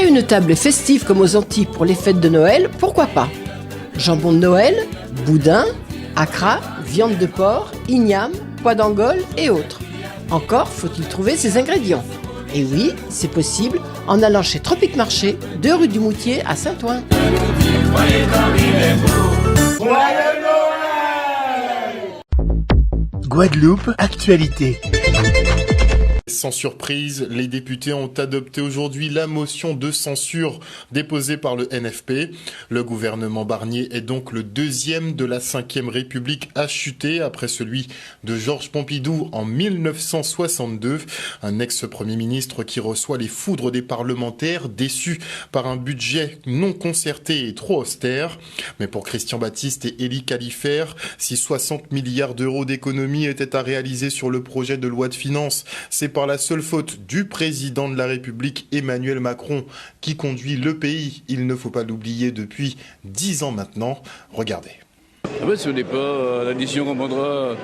une table festive comme aux Antilles pour les fêtes de Noël, pourquoi pas? Jambon de Noël, boudin, accra, viande de porc, igname, pois d'Angole et autres. Encore faut-il trouver ses ingrédients. Et oui, c'est possible en allant chez Tropic Marché, 2 rue du Moutier à Saint-Ouen. Guadeloupe, actualité. Sans surprise, les députés ont adopté aujourd'hui la motion de censure déposée par le NFP. Le gouvernement Barnier est donc le deuxième de la 5e République à chuter après celui de Georges Pompidou en 1962. Un ex-premier ministre qui reçoit les foudres des parlementaires déçus par un budget non concerté et trop austère. Mais pour Christian Baptiste et Élie Califère, si 60 milliards d'euros d'économies étaient à réaliser sur le projet de loi de finances, c'est par la seule faute du président de la République Emmanuel Macron qui conduit le pays, il ne faut pas l'oublier, depuis 10 ans maintenant. Regardez. Ce n'est pas la décision qu'on prendra,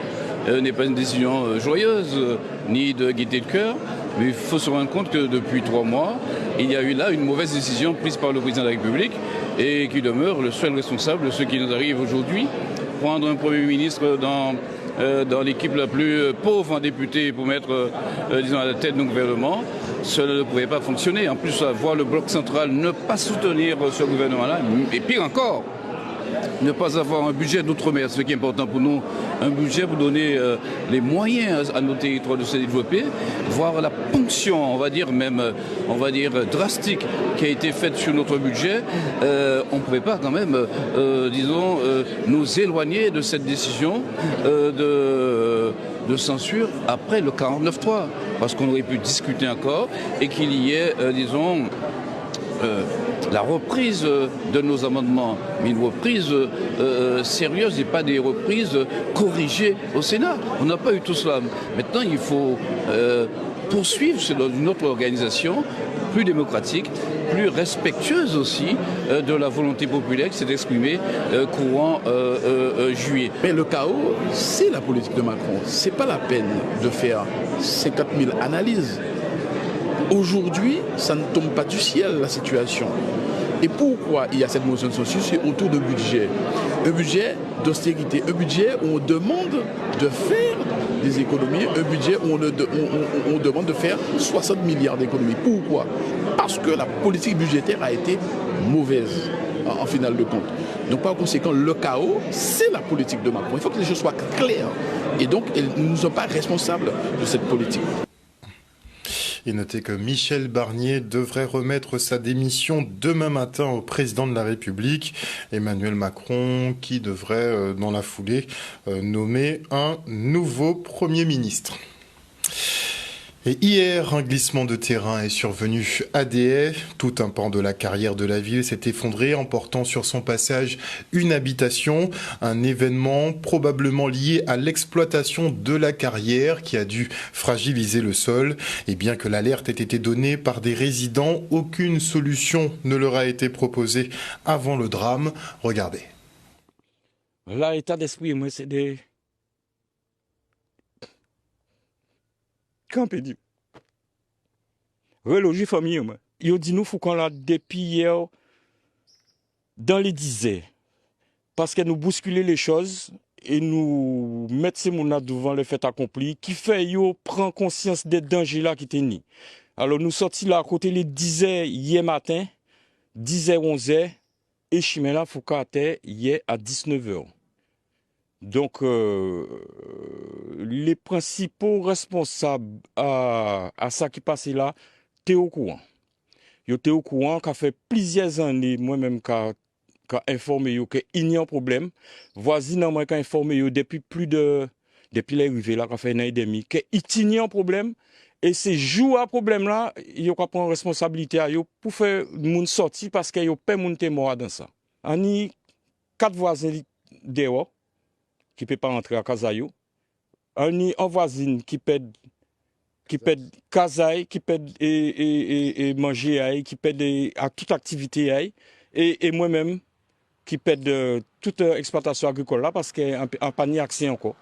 n'est pas une décision joyeuse, ni de gaieté de cœur, mais il faut se rendre compte que depuis 3 mois, il y a eu là une mauvaise décision prise par le président de la République et qui demeure le seul responsable de ce qui nous arrive aujourd'hui. Prendre un Premier ministre dans l'équipe la plus pauvre en députés pour mettre, disons, à la tête d'un gouvernement, cela ne pouvait pas fonctionner. En plus, voir le bloc central ne pas soutenir ce gouvernement-là, et pire encore, ne pas avoir un budget d'outre-mer, ce qui est important pour nous, un budget pour donner les moyens à nos territoires de se développer, voir la ponction, on va dire drastique, qui a été faite sur notre budget, on ne pouvait pas quand même, nous éloigner de cette décision de censure après le 49.3, parce qu'on aurait pu discuter encore et qu'il y ait, la reprise de nos amendements, mais une reprise sérieuse et pas des reprises corrigées au Sénat. On n'a pas eu tout cela. Maintenant, il faut poursuivre dans une autre organisation plus démocratique, plus respectueuse aussi de la volonté populaire qui s'est exprimée courant juillet. Mais le chaos, c'est la politique de Macron. C'est pas la peine de faire 50 000 analyses. Aujourd'hui, ça ne tombe pas du ciel, la situation. Et pourquoi il y a cette motion de censure? C'est autour de budget. Un budget d'austérité, un budget où on demande de faire des économies, un budget où on demande de faire 60 milliards d'économies. Pourquoi? Parce que la politique budgétaire a été mauvaise, en finale de compte. Donc par conséquent, le chaos, c'est la politique de Macron. Il faut que les choses soient claires. Et donc, nous ne sommes pas responsables de cette politique. Et notez que Michel Barnier devrait remettre sa démission demain matin au président de la République. Emmanuel Macron qui devrait, dans la foulée, nommer un nouveau Premier ministre. Et hier, un glissement de terrain est survenu à Déhay. Tout un pan de la carrière de la ville s'est effondré, emportant sur son passage une habitation. Un événement probablement lié à l'exploitation de la carrière qui a dû fragiliser le sol. Et bien que l'alerte ait été donnée par des résidents, aucune solution ne leur a été proposée avant le drame. Regardez. Là, l'état d'esprit, moi, c'est des... Quand on peut dire? Reloger famille, moi. Ils dit nous faut qu'on l'a depuis hier dans les dizaines. Parce que nous bousculer les choses et nous mettre ces monnaies devant le fait accompli qui fait yo prend conscience des dangers là qui étaient ni. Alors nous sortis là à côté les 10h hier matin, 10h 11h et chemin là faut qu'à hier à 19h. Donc, les principaux responsables à ça qui passait là, t'es au courant. Yo t'es au courant qu'a fait plusieurs années, moi-même, qu'a informé yo qu'il y a un problème. Voisin, moi, qu'a informé yo depuis l'arrivée là, qu'a fait un an et demi, qu'il y a un problème. Et c'est jouer à problème là, yo qu'a prendre responsabilité à yo pour faire moun sortir parce que yo pas moun mort dans ça. On y 4 voisins dehors qui peut pas rentrer à Kazayo. Un voisine qui peut Kazaï, qui peut et manger, qui peut à toute activité et moi-même qui peut de toute exploitation agricole là parce qu'en pas ni accès encore.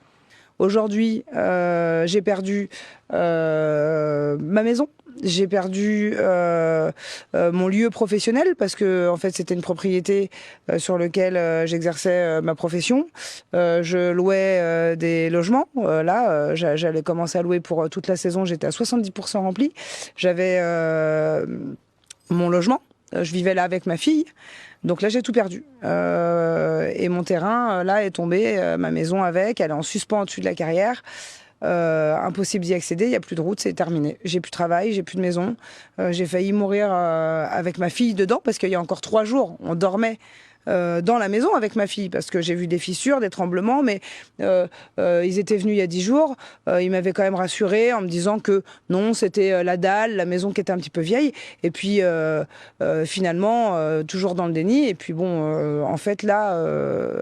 Aujourd'hui, j'ai perdu ma maison, J'ai perdu mon lieu professionnel parce que en fait c'était une propriété sur laquelle j'exerçais ma profession. Je louais des logements. Là, j'allais commencer à louer pour toute la saison. J'étais à 70% rempli. J'avais mon logement. Je vivais là avec ma fille. Donc là, j'ai tout perdu. Et mon terrain, là, est tombé. Ma maison avec. Elle est en suspens au-dessus de la carrière. Impossible d'y accéder, il n'y a plus de route, c'est terminé. J'ai plus de travail, j'ai plus de maison. J'ai failli mourir avec ma fille dedans parce qu'il y a encore 3 jours, on dormait dans la maison avec ma fille parce que j'ai vu des fissures, des tremblements, mais ils étaient venus il y a 10 jours. Ils m'avaient quand même rassuré en me disant que non, c'était la dalle, la maison qui était un petit peu vieille. Et puis finalement, toujours dans le déni. Et puis bon, en fait là,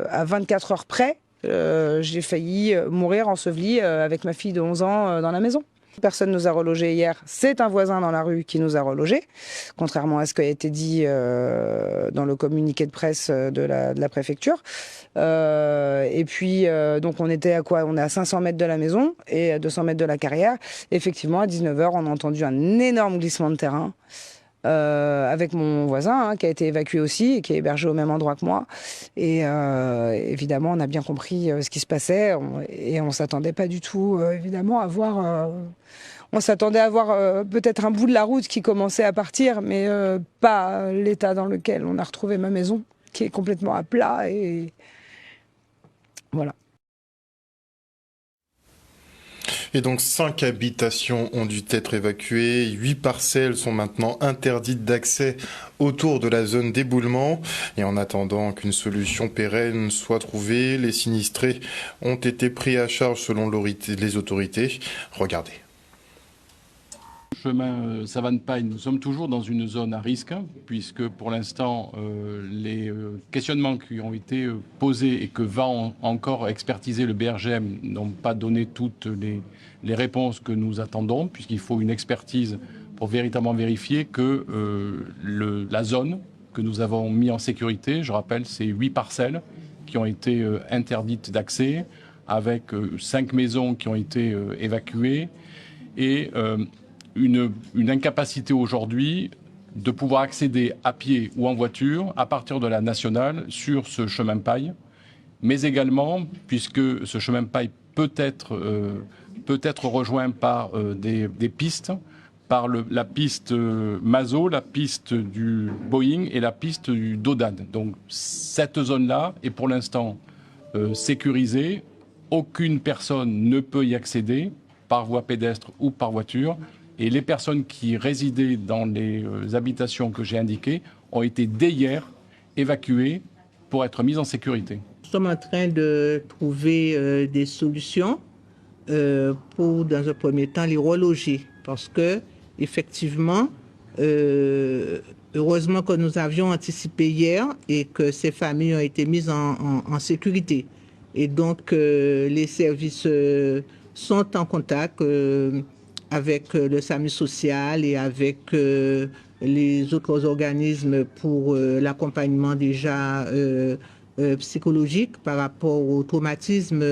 à 24 heures près, j'ai failli mourir enseveli avec ma fille de 11 ans dans la maison. Personne nous a relogés hier. C'est un voisin dans la rue qui nous a relogés, contrairement à ce qui a été dit dans le communiqué de presse de la préfecture. Et puis, donc on était à quoi? On est à 500 mètres de la maison et à 200 mètres de la carrière. Effectivement, à 19h, on a entendu un énorme glissement de terrain. Avec mon voisin qui a été évacué aussi et qui est hébergé au même endroit que moi. Et évidemment, on a bien compris ce qui se passait et on s'attendait pas du tout, évidemment, à voir. On s'attendait à voir peut-être un bout de la route qui commençait à partir, mais pas l'état dans lequel on a retrouvé ma maison, qui est complètement à plat et voilà. Et donc 5 habitations ont dû être évacuées, 8 parcelles sont maintenant interdites d'accès autour de la zone d'éboulement. Et en attendant qu'une solution pérenne soit trouvée, les sinistrés ont été pris à charge selon les autorités. Regardez. Chemin Savane-Paille, nous sommes toujours dans une zone à risque, puisque pour l'instant, les questionnements qui ont été posés et que va encore expertiser le BRGM n'ont pas donné toutes les réponses que nous attendons, puisqu'il faut une expertise pour véritablement vérifier que la zone que nous avons mis en sécurité, je rappelle, c'est 8 parcelles qui ont été interdites d'accès, avec 5 maisons qui ont été évacuées, et une incapacité aujourd'hui de pouvoir accéder à pied ou en voiture à partir de la nationale sur ce chemin paille, mais également, puisque ce chemin paille peut être rejoint par des pistes, par la piste Mazo, la piste du Boeing et la piste du Dodan. Donc cette zone-là est pour l'instant sécurisée. Aucune personne ne peut y accéder par voie pédestre ou par voiture. Et les personnes qui résidaient dans les habitations que j'ai indiquées ont été dès hier évacuées pour être mises en sécurité. Nous sommes en train de trouver des solutions pour, dans un premier temps, les reloger. Parce que, effectivement, heureusement que nous avions anticipé hier et que ces familles ont été mises en sécurité. Et donc, les services sont en contact avec le SAMU social et avec les autres organismes pour l'accompagnement déjà psychologique par rapport au traumatisme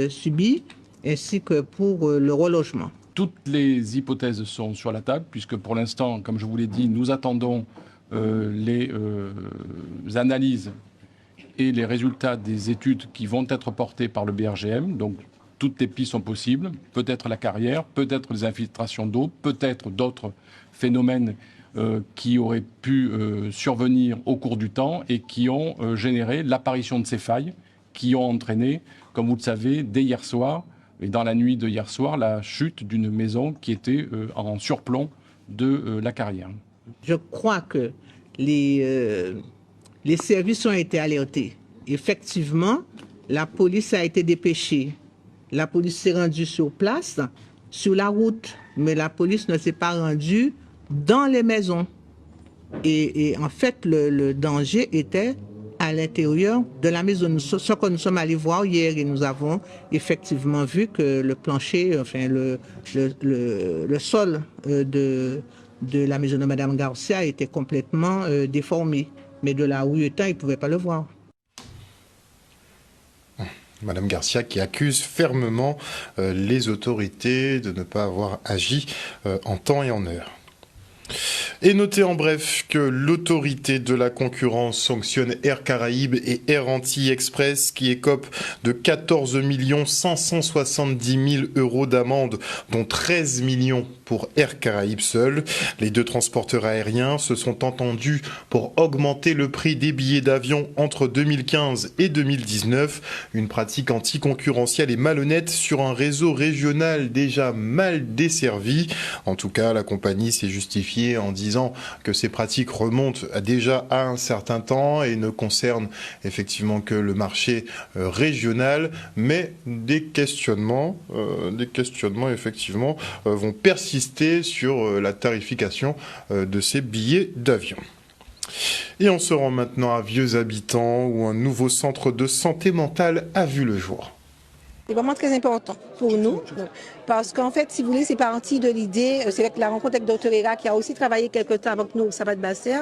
subi, ainsi que pour le relogement. Toutes les hypothèses sont sur la table, puisque pour l'instant, comme je vous l'ai dit, nous attendons les analyses et les résultats des études qui vont être portées par le BRGM. Donc, toutes les pistes sont possibles, peut-être la carrière, peut-être les infiltrations d'eau, peut-être d'autres phénomènes qui auraient pu survenir au cours du temps et qui ont généré l'apparition de ces failles qui ont entraîné, comme vous le savez, dès hier soir et dans la nuit de hier soir, la chute d'une maison qui était en surplomb de la carrière. Je crois que les services ont été alertés. Effectivement, la police a été dépêchée. La police s'est rendue sur place, sur la route, mais la police ne s'est pas rendue dans les maisons. Et en fait, le danger était à l'intérieur de la maison. Ce que nous sommes allés voir hier, et nous avons effectivement vu que le plancher, enfin le sol de la maison de Madame Garcia était complètement déformé. Mais de la rue étant, ils ne pouvaient pas le voir. Madame Garcia qui accuse fermement les autorités de ne pas avoir agi en temps et en heure. Et notez en bref que l'autorité de la concurrence sanctionne Air Caraïbes et Air Antilles-Express qui écopent de 14 570 000 euros d'amende, dont 13 millions pour Air Caraïbes seul. Les deux transporteurs aériens se sont entendus pour augmenter le prix des billets d'avion entre 2015 et 2019, une pratique anticoncurrentielle et malhonnête sur un réseau régional déjà mal desservi. En tout cas, la compagnie s'est justifiée en disant que ces pratiques remontent déjà à un certain temps et ne concernent effectivement que le marché régional, mais des questionnements effectivement vont persister sur la tarification de ces billets d'avion. Et on se rend maintenant à Vieux-Habitants où un nouveau centre de santé mentale a vu le jour. C'est vraiment très important pour nous parce qu'en fait, si vous voulez, c'est parti de l'idée, c'est avec la rencontre avec Dr Hera qui a aussi travaillé quelque temps avec nous au Sabbat Basser,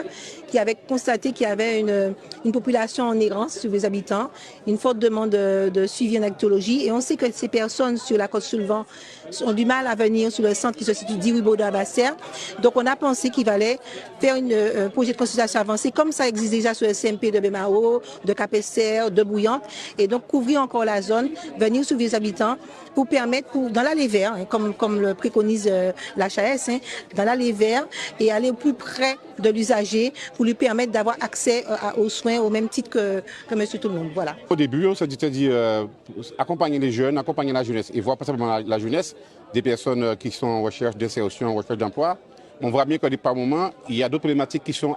qui avait constaté qu'il y avait une population en errance sur les habitants, une forte demande de suivi en addictologie et on sait que ces personnes sur la Côte-Soulevant ont du mal à venir sur le centre qui se situe 10 rue Baudouin Basser. Donc on a pensé qu'il fallait faire un projet de consultation avancée comme ça existe déjà sur le CMP de Bémao, de Capesser, de Bouillante et donc couvrir encore la zone, venir sur les habitants pour permettre, dans l'aller vers, comme le préconise l'HAS, dans l'aller vers et aller au plus près de l'usager pour lui permettre d'avoir accès aux soins au même titre que Monsieur Tout-le-Monde. Voilà. Au début, on s'est dit accompagner les jeunes, accompagner la jeunesse et voir pas simplement la jeunesse, des personnes qui sont en recherche d'insertion, en recherche d'emploi. On voit bien que par moment, il y a d'autres problématiques qui sont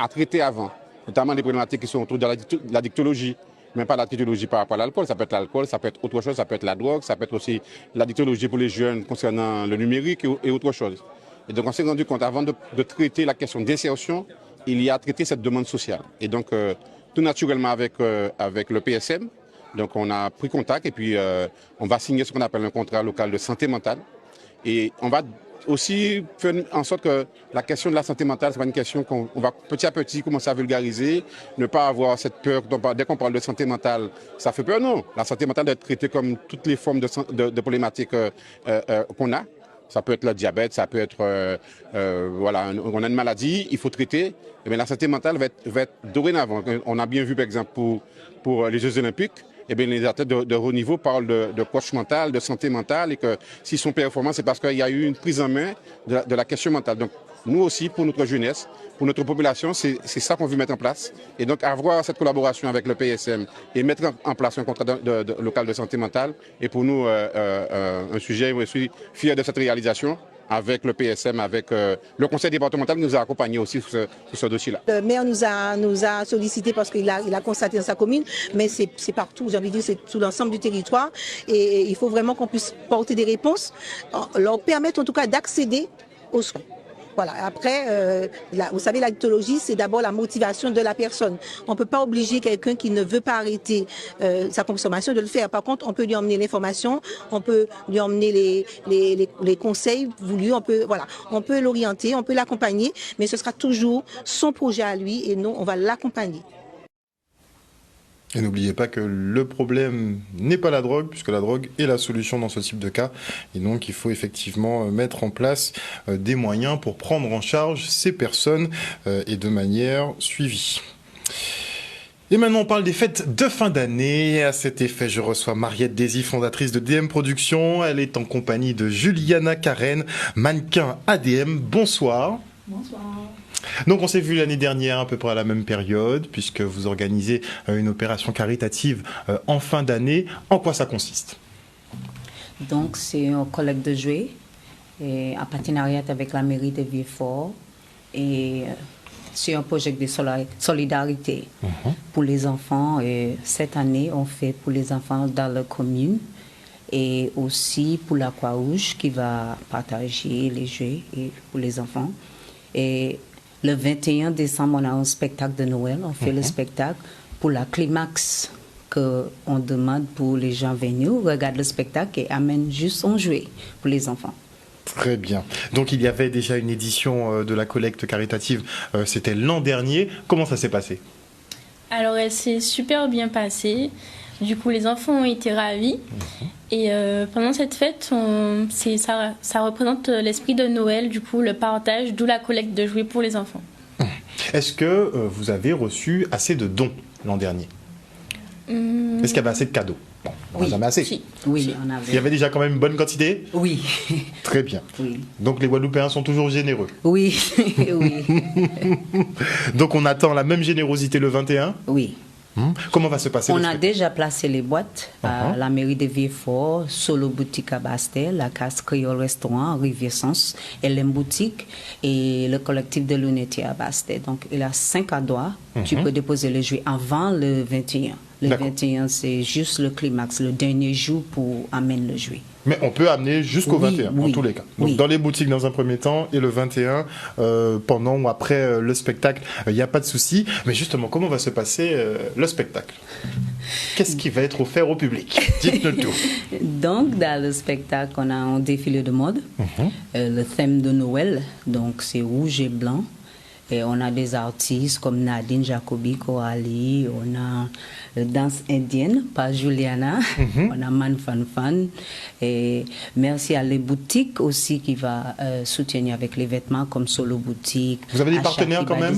à traiter avant, notamment des problématiques qui sont autour de la dictologie. Mais pas la dictologie par rapport à l'alcool, ça peut être l'alcool, ça peut être autre chose, ça peut être la drogue, ça peut être aussi la dictologie pour les jeunes concernant le numérique et autre chose. Et donc on s'est rendu compte, avant de traiter la question d'insertion, il y a traité cette demande sociale. Et donc tout naturellement avec le PSM, donc on a pris contact et puis on va signer ce qu'on appelle un contrat local de santé mentale. Et on va aussi faire en sorte que la question de la santé mentale, c'est pas une question qu'on va petit à petit commencer à vulgariser, ne pas avoir cette peur. Dès qu'on parle de santé mentale, ça fait peur, non. La santé mentale doit être traitée comme toutes les formes de problématiques qu'on a. Ça peut être le diabète, ça peut être, voilà, on a une maladie, il faut traiter. Mais la santé mentale va être dorénavant. On a bien vu, par exemple, pour les Jeux Olympiques, eh bien, les athlètes de haut niveau parlent de coach mental, de santé mentale, et que s'ils sont performants, c'est parce qu'il y a eu une prise en main de la question mentale. Donc, nous aussi, pour notre jeunesse, pour notre population, c'est ça qu'on veut mettre en place. Et donc, avoir cette collaboration avec le PSM et mettre en place un contrat local de santé mentale est pour nous un sujet où je suis fier de cette réalisation. Avec le PSM, avec le conseil départemental qui nous a accompagnés aussi sur ce dossier-là. Le maire nous a sollicité parce qu'il a constaté dans sa commune, mais c'est partout, j'ai envie de dire, c'est tout l'ensemble du territoire. Et il faut vraiment qu'on puisse porter des réponses, leur permettre en tout cas d'accéder aux soins. Voilà. Après, vous savez, la dictologie, c'est d'abord la motivation de la personne. On ne peut pas obliger quelqu'un qui ne veut pas arrêter sa consommation de le faire. Par contre, on peut lui emmener l'information, on peut lui emmener les conseils voulus, on peut l'orienter, on peut l'accompagner, mais ce sera toujours son projet à lui et nous, on va l'accompagner. Et n'oubliez pas que le problème n'est pas la drogue, puisque la drogue est la solution dans ce type de cas. Et donc, il faut effectivement mettre en place des moyens pour prendre en charge ces personnes et de manière suivie. Et maintenant, on parle des fêtes de fin d'année. À cet effet, je reçois Mariette Désy, fondatrice de DM Productions. Elle est en compagnie de Juliana Karen, mannequin ADM. Bonsoir. Bonsoir. Donc on s'est vu l'année dernière à peu près à la même période puisque vous organisez une opération caritative en fin d'année. En quoi ça consiste? Donc c'est un collecte de jouets et en partenariat avec la mairie de Vieux-Fort et c'est un projet de solidarité pour les enfants. Et cette année on fait pour les enfants dans la commune et aussi pour la Croix-Rouge qui va partager les jouets et pour les enfants. Et le 21 décembre, on a un spectacle de Noël. On fait le spectacle pour la climax qu'on demande pour les gens venus, regardent le spectacle et amènent juste un jouet pour les enfants. Très bien. Donc il y avait déjà une édition de la collecte caritative, c'était l'an dernier. Comment ça s'est passé? Alors elle s'est super bien passée. Du coup, les enfants ont été ravis. Et pendant cette fête, ça représente l'esprit de Noël, du coup, le partage, d'où la collecte de jouets pour les enfants. Est-ce que vous avez reçu assez de dons l'an dernier? Est-ce qu'il y avait assez de cadeaux? Bon, on n'a jamais assez. Si. Oui, on avait. Il y avait déjà quand même une bonne quantité? Oui. Très bien. Oui. Donc les Guadeloupéens sont toujours généreux? Oui, oui. Donc on attend la même générosité le 21? Oui. Comment va se passer? On a déjà placé les boîtes à la mairie de Vieux-Fort, Solo Boutique à Bastel, la Case Créole Restaurant, Rivière-Sens, LM Boutique et le collectif de Lunetier à Bastel. Donc il y a 5 adroits. Tu peux déposer les jouets avant le 21. Le 21, c'est juste le climax, le dernier jour pour amener le jouet. Mais on peut amener jusqu'au 21, en tous les cas. Donc, oui. dans les boutiques dans un premier temps, et le 21, pendant ou après le spectacle, il n'y a pas de souci. Mais justement, comment va se passer le spectacle? Qu'est-ce qui va être offert au public? Dites-nous tout. Donc, dans le spectacle, on a un défilé de mode, le thème de Noël, donc c'est rouge et blanc. Et on a des artistes comme Nadine Jacobi, Coralie, on a danse indienne par Juliana, on a Man Fan Fan. Et merci à les boutiques aussi qui va soutenir avec les vêtements comme Solo Boutique. Vous avez des partenaires quand même?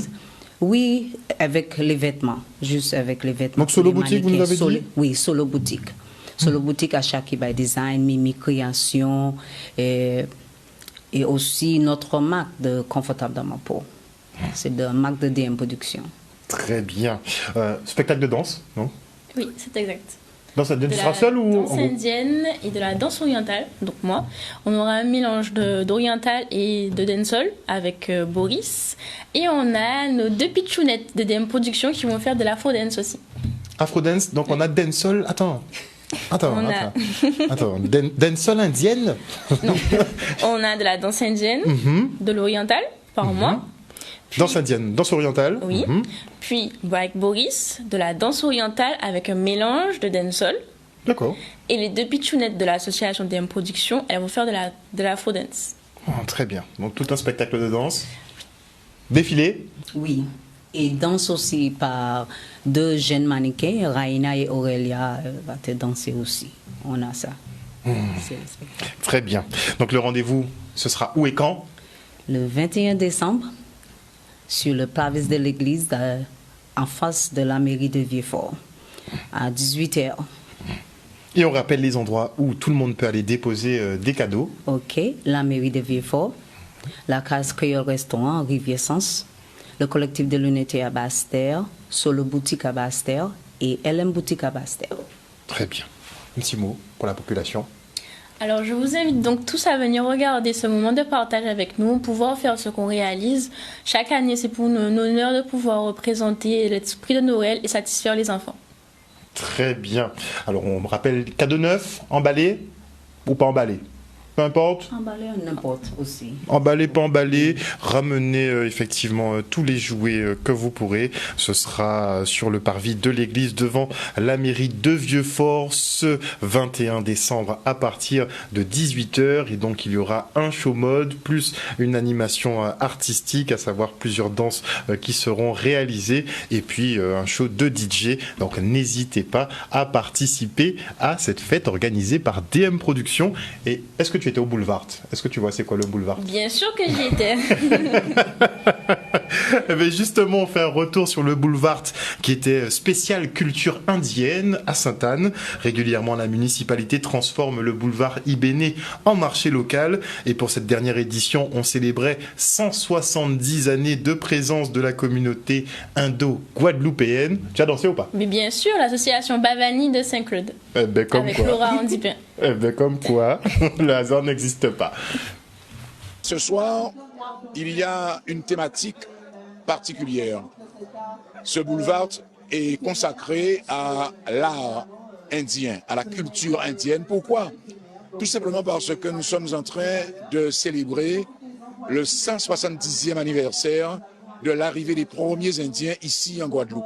Oui, avec les vêtements, juste avec les vêtements. Donc Solo Boutique, vous nous avez dit? Oui, Solo Boutique. Solo Boutique à Chaki by Design, Mimi Création et aussi notre marque de Confortable dans ma peau. C'est de marque de DM Production. Très bien. Spectacle de danse, non? Oui, c'est exact. Danse indienne, tu seras seule ou danse indienne et de la danse orientale. Donc moi, on aura un mélange d'oriental et de dancehall avec Boris. Et on a nos 2 pitchounettes de DM Production qui vont faire de l'afro-dance aussi. Afro-dance, donc on a dancehall. Attends, dancehall indienne? Non, on a de la danse indienne, de l'oriental par moi. Danse indienne, danse orientale. Oui. Puis, avec Boris, de la danse orientale avec un mélange de dancehall. D'accord. Et les 2 pitchounettes de l'association DM Production, elles vont faire de l'afro-dance. Oh, très bien. Donc, tout un spectacle de danse. Défilé? Oui. Et danse aussi par 2 jeunes mannequins, Raina et Aurélia, va te danser aussi. On a ça. C'est le spectacle. Très bien. Donc, le rendez-vous, ce sera où et quand? Le 21 décembre. Sur le parvis de l'église, en face de la mairie de Vieux-Fort, à 18h. Et on rappelle les endroits où tout le monde peut aller déposer des cadeaux. Ok, la mairie de Vieux-Fort, la Case Créole Restaurant, Rivière-Sens, le collectif de l'unité à Bastel, Solo Boutique à Bastel et LM Boutique à Bastel. Très bien. Un petit mot pour la population. Alors, je vous invite donc tous à venir regarder ce moment de partage avec nous, pouvoir faire ce qu'on réalise. Chaque année, c'est pour nous un honneur de pouvoir représenter l'esprit de Noël et satisfaire les enfants. Très bien. Alors, on me rappelle cadeau neuf, emballé ou pas emballé? Peu importe. Emballé, n'importe aussi. Emballé, pas emballé, ramenez effectivement tous les jouets que vous pourrez. Ce sera sur le parvis de l'église devant la mairie de Vieux-Fort ce 21 décembre à partir de 18h. Et donc il y aura un show mode plus une animation artistique, à savoir plusieurs danses qui seront réalisées et puis un show de DJ. Donc n'hésitez pas à participer à cette fête organisée par DM Productions. Et est-ce que tu étais au boulevard? Est-ce que tu vois c'est quoi le boulevard? Bien sûr que j'y étais. Mais justement, on fait un retour sur le boulevard qui était spécial culture indienne à Sainte-Anne. Régulièrement, la municipalité transforme le boulevard Ibéné en marché local. Et pour cette dernière édition, on célébrait 170 années de présence de la communauté indo-guadeloupéenne. Tu as dansé ou pas? Mais bien sûr, l'association Bavani de Saint-Claude. Avec quoi. Laura Andipin. Comme quoi, le hasard n'existe pas. Ce soir, il y a une thématique particulière. Ce boulevard est consacré à l'art indien, à la culture indienne. Pourquoi? Tout simplement parce que nous sommes en train de célébrer le 170e anniversaire de l'arrivée des premiers Indiens ici en Guadeloupe.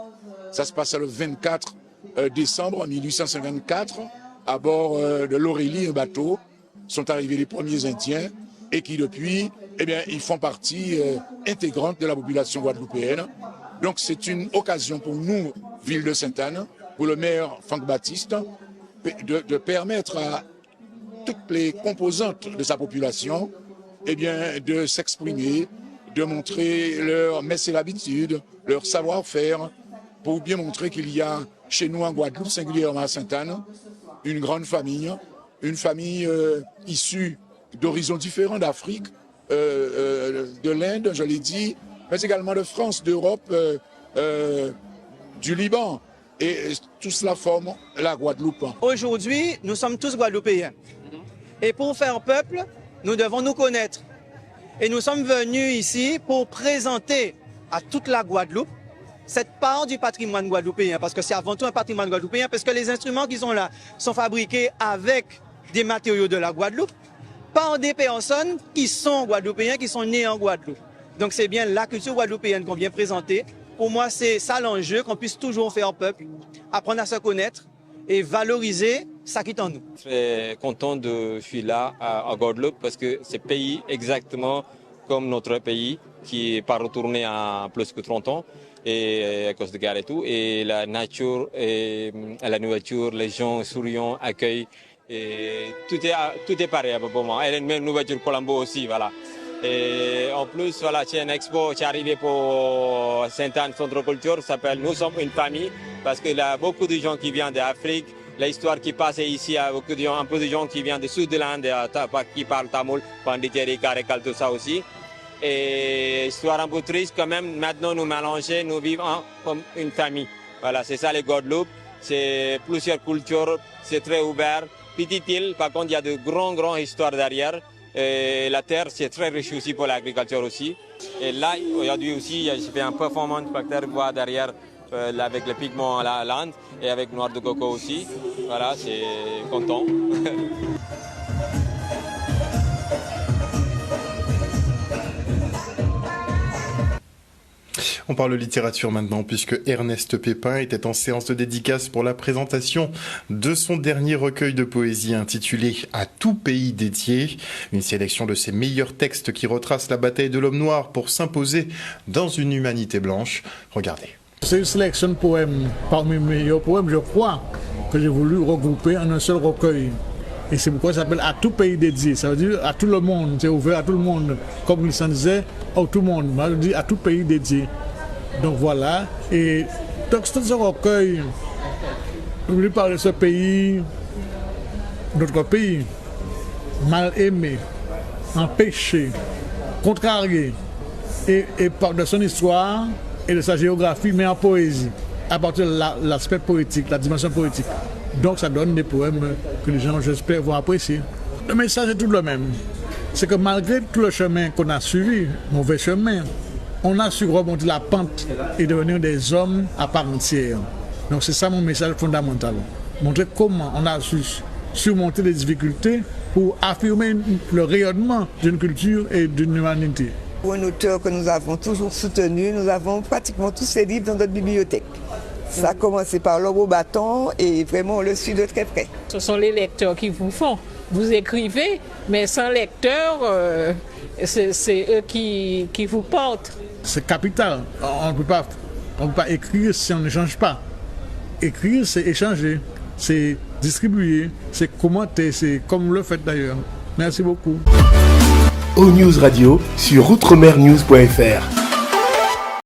Ça se passe le 24 décembre 1854. À bord de l'Aurélie, un bateau, sont arrivés les premiers Indiens et qui depuis, ils font partie intégrante de la population guadeloupéenne. Donc c'est une occasion pour nous, ville de Sainte-Anne, pour le maire Franck Baptiste de permettre à toutes les composantes de sa population de s'exprimer, de montrer leur messe et l'habitude, leur savoir-faire, pour bien montrer qu'il y a chez nous en Guadeloupe, singulièrement à Sainte-Anne, une grande famille, issue d'horizons différents d'Afrique, de l'Inde, je l'ai dit, mais également de France, d'Europe, du Liban. Et tout cela forme la Guadeloupe. Aujourd'hui, nous sommes tous Guadeloupéens. Et pour faire peuple, nous devons nous connaître. Et nous sommes venus ici pour présenter à toute la Guadeloupe cette part du patrimoine guadeloupéen, parce que c'est avant tout un patrimoine guadeloupéen, parce que les instruments qui sont là sont fabriqués avec des matériaux de la Guadeloupe, par des personnes qui sont guadeloupéens, qui sont nés en Guadeloupe. Donc c'est bien la culture guadeloupéenne qu'on vient présenter. Pour moi, c'est ça l'enjeu, qu'on puisse toujours faire peuple, apprendre à se connaître et valoriser ça qui est en nous. Je suis très content de suis là à Guadeloupe parce que c'est un pays exactement comme notre pays qui n'est pas retourné à plus que 30 ans et à cause de guerre et tout. Et la nature, et la nourriture, les gens souriants, accueillent. Et tout est pareil pour moi. Et même nourriture Colombo aussi, voilà. Et en plus, voilà, c'est une expo qui est arrivée pour Sainte-Anne Centre Culture, s'appelle Nous sommes une famille, parce qu'il y a beaucoup de gens qui viennent d'Afrique. L'histoire qui passe ici, il y a beaucoup de gens, un peu de gens qui viennent du sud de l'Inde, qui parlent tamoul, Panditeri, Karekal, tout ça aussi. Et histoire un peu triste quand même, maintenant nous mélanger, nous vivons comme une famille. Voilà, c'est ça les Guadeloupe, c'est plusieurs cultures, c'est très ouvert. Petite île, par contre, il y a de grandes histoires derrière. Et la terre, c'est très riche aussi pour l'agriculture aussi. Et là, aujourd'hui aussi, j'ai fait un performance facteur bois derrière avec le pigment à l'Inde et avec noir de coco aussi. Voilà, c'est content. On parle littérature maintenant puisque Ernest Pépin était en séance de dédicace pour la présentation de son dernier recueil de poésie intitulé « À tout pays dédié », une sélection de ses meilleurs textes qui retrace la bataille de l'homme noir pour s'imposer dans une humanité blanche. Regardez. C'est une sélection de poèmes, parmi mes meilleurs poèmes, je crois, que j'ai voulu regrouper en un seul recueil. Et c'est pourquoi ça s'appelle « À tout pays dédié ». Ça veut dire à tout le monde, c'est ouvert à tout le monde. Comme il s'en disait, à tout le monde. Moi, je dis à tout pays dédié. Donc voilà. Et donc, c'est ce recueil. Je voulais parler de ce pays, notre pays, mal aimé, empêché, contrarié, et de son histoire et de sa géographie, mais en poésie, à partir de l'aspect poétique, la dimension poétique. Donc ça donne des poèmes que les gens, j'espère, vont apprécier. Le message est tout le même. C'est que malgré tout le chemin qu'on a suivi, mauvais chemin, on a su remonter la pente et devenir des hommes à part entière. Donc c'est ça mon message fondamental. Montrer comment on a su surmonter les difficultés pour affirmer le rayonnement d'une culture et d'une humanité. Pour un auteur que nous avons toujours soutenu, nous avons pratiquement tous ses livres dans notre bibliothèque. Ça a commencé par L'Homme au bâton et vraiment on le suit de très près. Ce sont les lecteurs qui vous font. Vous écrivez, mais sans lecteurs, c'est eux qui vous portent. C'est capital. On ne peut pas écrire si on n'échange pas. Écrire, c'est échanger, c'est distribuer, c'est commenter, c'est comme vous le faites d'ailleurs. Merci beaucoup. O-News Radio sur outremernews.fr.